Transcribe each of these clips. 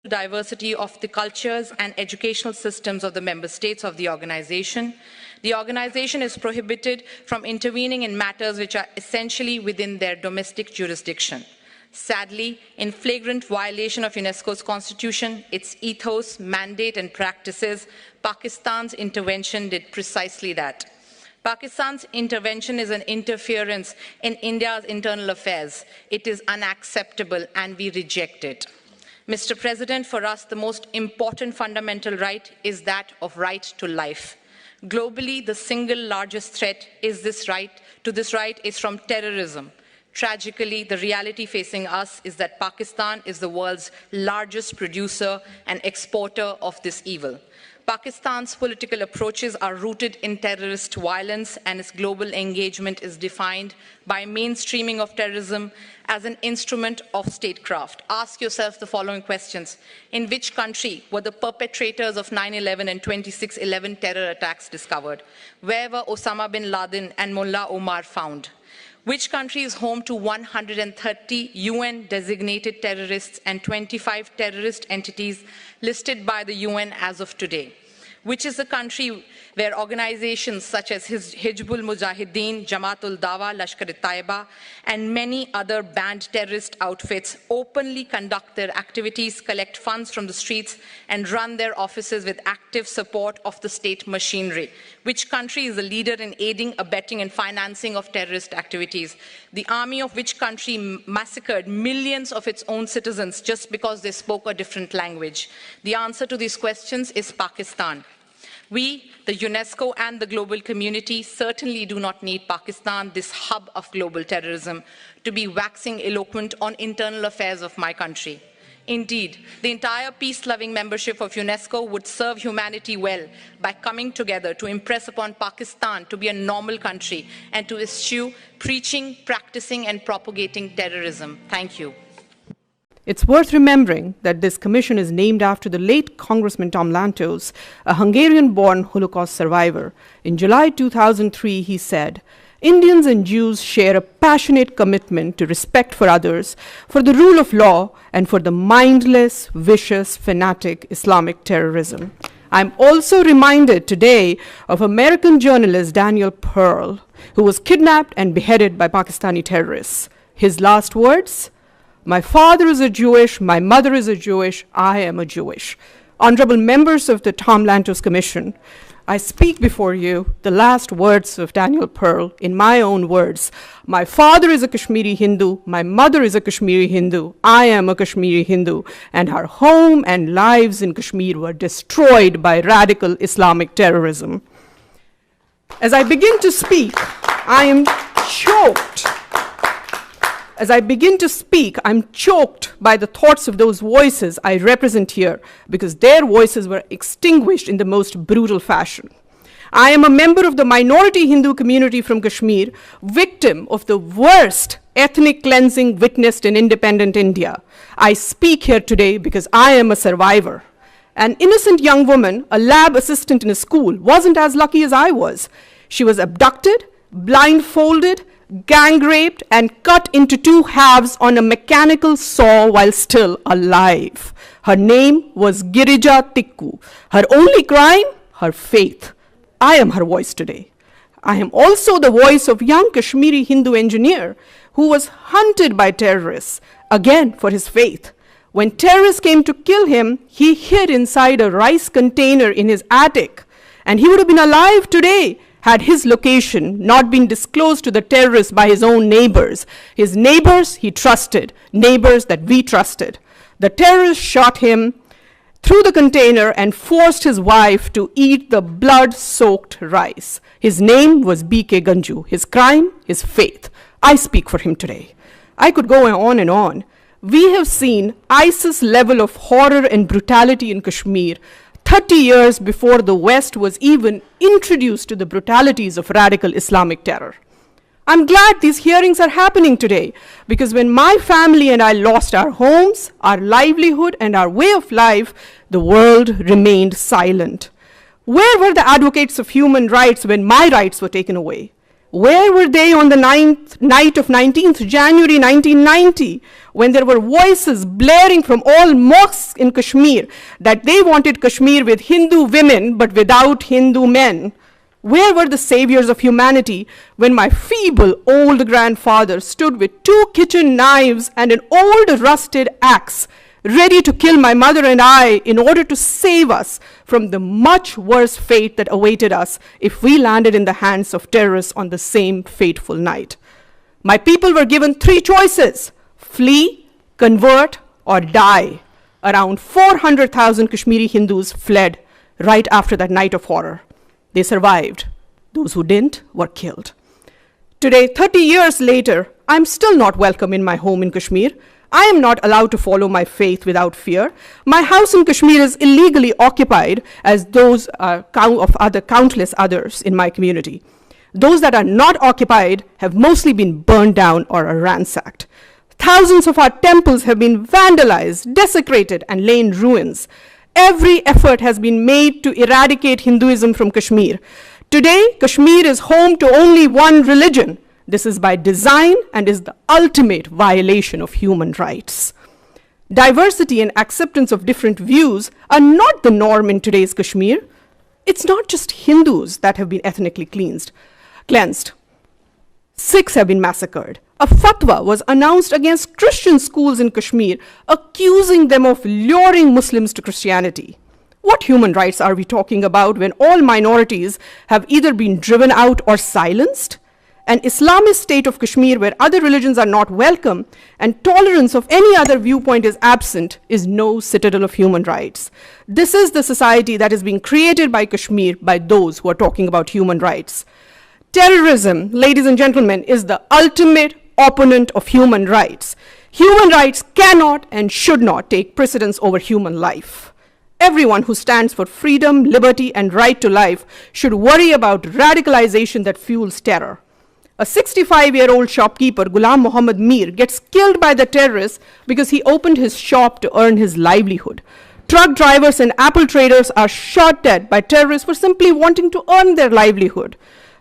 diversity of the cultures and educational systems of the member states of the organization. The organization is prohibited from intervening in matters which are essentially within their domestic jurisdiction. Sadly, in flagrant violation of UNESCO's constitution, its ethos, mandate, and practices, Pakistan's intervention did precisely that. Pakistan's intervention is an interference in India's internal affairs. It is unacceptable and we reject it. Mr. President, for us, the most important fundamental right is that of right to life. Globally, the single largest threat is this right is from terrorism. Tragically, the reality facing us is that Pakistan is the world's largest producer and exporter of this evil. Pakistan's political approaches are rooted in terrorist violence, and its global engagement is defined by mainstreaming of terrorism as an instrument of statecraft. Ask yourself the following questions. In which country were the perpetrators of 9/11 and 26/11 terror attacks discovered? Where were Osama bin Laden and Mullah Omar found? Which country is home to 130 UN-designated terrorists and 25 terrorist entities listed by the UN as of today? Which is the country where organizations such as Hizbul Mujahideen, Jamaat-ul Dawa, Lashkar-e-Taiba, and many other banned terrorist outfits openly conduct their activities, collect funds from the streets, and run their offices with active support of the state machinery? Which country is the leader in aiding, abetting, and financing of terrorist activities? The army of which country massacred millions of its own citizens just because they spoke a different language? The answer to these questions is Pakistan. We, the UNESCO and the global community, certainly do not need Pakistan, this hub of global terrorism, to be waxing eloquent on internal affairs of my country. Indeed, the entire peace-loving membership of UNESCO would serve humanity well by coming together to impress upon Pakistan to be a normal country and to eschew preaching, practicing, and propagating terrorism. Thank you. It's worth remembering that this commission is named after the late Congressman Tom Lantos, a Hungarian-born Holocaust survivor. In July 2003, he said, "Indians and Jews share a passionate commitment to respect for others, for the rule of law, and for the mindless, vicious, fanatic Islamic terrorism." I'm also reminded today of American journalist Daniel Pearl, who was kidnapped and beheaded by Pakistani terrorists. His last words? "My father is a Jewish, my mother is a Jewish, I am a Jewish." Honorable members of the Tom Lantos Commission, I speak before you the last words of Daniel Pearl in my own words. My father is a Kashmiri Hindu, my mother is a Kashmiri Hindu, I am a Kashmiri Hindu, and our home and lives in Kashmir were destroyed by radical Islamic terrorism. As I begin to speak, I am choked. As I begin to speak, I'm choked by the thoughts of those voices I represent here, because their voices were extinguished in the most brutal fashion. I am a member of the minority Hindu community from Kashmir, victim of the worst ethnic cleansing witnessed in independent India. I speak here today because I am a survivor. An innocent young woman, a lab assistant in a school, wasn't as lucky as I was. She was abducted, blindfolded, gang raped, and cut into two halves on a mechanical saw while still alive. Her name was Girija Tikku. Her only crime, her faith. I am her voice today. I am also the voice of young Kashmiri Hindu engineer who was hunted by terrorists, again for his faith. When terrorists came to kill him, he hid inside a rice container in his attic, and he would have been alive today had his location not been disclosed to the terrorists by his own neighbors. His neighbors he trusted, neighbors that we trusted. The terrorists shot him through the container and forced his wife to eat the blood-soaked rice. His name was B.K. Ganju. His crime, his faith. I speak for him today. I could go on and on. We have seen ISIS level of horror and brutality in Kashmir 30 years before the West was even introduced to the brutalities of radical Islamic terror. I'm glad these hearings are happening today, because when my family and I lost our homes, our livelihood, and our way of life, the world remained silent. Where were the advocates of human rights when my rights were taken away? Where were they on the night of 19th January 1990, when there were voices blaring from all mosques in Kashmir that they wanted Kashmir with Hindu women but without Hindu men? Where were the saviors of humanity when my feeble old grandfather stood with 2 kitchen knives and an old rusted axe, ready to kill my mother and I in order to save us from the much worse fate that awaited us if we landed in the hands of terrorists on the same fateful night? My people were given 3 choices: flee, convert, or die. Around 400,000 Kashmiri Hindus fled right after that night of horror. They survived. Those who didn't were killed. Today, 30 years later, I'm still not welcome in my home in Kashmir. I am not allowed to follow my faith without fear. My house in Kashmir is illegally occupied, as those of countless others in my community. Those that are not occupied have mostly been burned down or are ransacked. Thousands of our temples have been vandalized, desecrated, and lay in ruins. Every effort has been made to eradicate Hinduism from Kashmir. Today, Kashmir is home to only one religion. This is by design and is the ultimate violation of human rights. Diversity and acceptance of different views are not the norm in today's Kashmir. It's not just Hindus that have been ethnically cleansed. Sikhs have been massacred. A fatwa was announced against Christian schools in Kashmir, accusing them of luring Muslims to Christianity. What human rights are we talking about when all minorities have either been driven out or silenced? An Islamist state of Kashmir where other religions are not welcome and tolerance of any other viewpoint is absent is no citadel of human rights. This is the society that is being created by Kashmir by those who are talking about human rights. Terrorism, ladies and gentlemen, is the ultimate opponent of human rights. Human rights cannot and should not take precedence over human life. Everyone who stands for freedom, liberty, and right to life should worry about radicalization that fuels terror. A 65-year-old shopkeeper, Ghulam Muhammad Mir, gets killed by the terrorists because he opened his shop to earn his livelihood. Truck drivers and apple traders are shot dead by terrorists for simply wanting to earn their livelihood.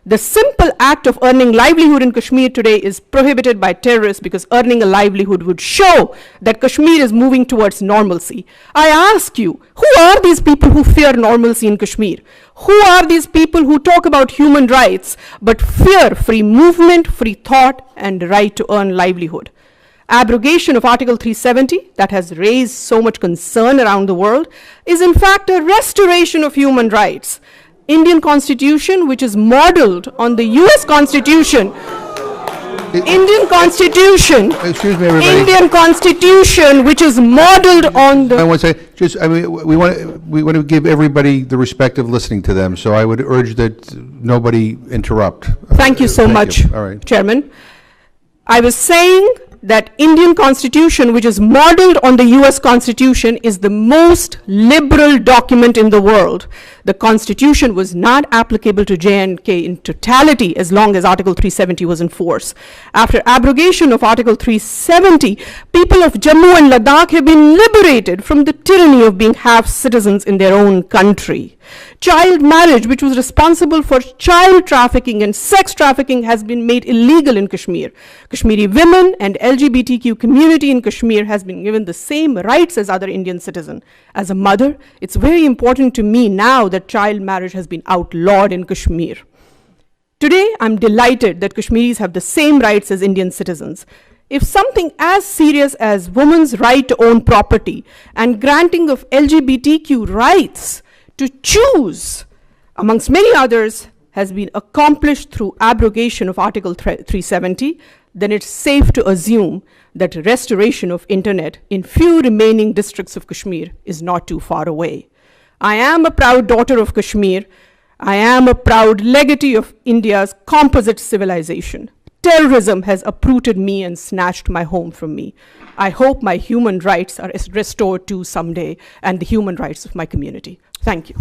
The simple act of earning livelihood in Kashmir today is prohibited by terrorists because earning a livelihood would show that Kashmir is moving towards normalcy. I ask you, who are these people who fear normalcy in Kashmir? Who are these people who talk about human rights but fear free movement, free thought, and right to earn livelihood? Abrogation of Article 370 that has raised so much concern around the world is in fact a restoration of human rights. Indian Constitution, which is modeled on the US Constitution. Indian Constitution. Excuse me, everybody. Indian Constitution, which is modeled on the. I want to say, we want to give everybody the respect of listening to them, so I would urge that nobody interrupt. Thank you so much, All right. Chairman. I was saying that Indian Constitution, which is modeled on the US Constitution, is the most liberal document in the world. The Constitution was not applicable to J&K in totality as long as Article 370 was in force. After abrogation of Article 370, people of Jammu and Ladakh have been liberated from the tyranny of being half citizens in their own country. Child marriage, which was responsible for child trafficking and sex trafficking, has been made illegal in Kashmir. Kashmiri women and LGBTQ community in Kashmir has been given the same rights as other Indian citizens. As a mother, it's very important to me now that child marriage has been outlawed in Kashmir. Today, I'm delighted that Kashmiris have the same rights as Indian citizens. If something as serious as women's right to own property and granting of LGBTQ rights to choose, amongst many others, has been accomplished through abrogation of Article 370, then it's safe to assume that restoration of internet in few remaining districts of Kashmir is not too far away. I am a proud daughter of Kashmir. I am a proud legatee of India's composite civilization. Terrorism has uprooted me and snatched my home from me. I hope my human rights are restored too someday, and the human rights of my community. Thank you.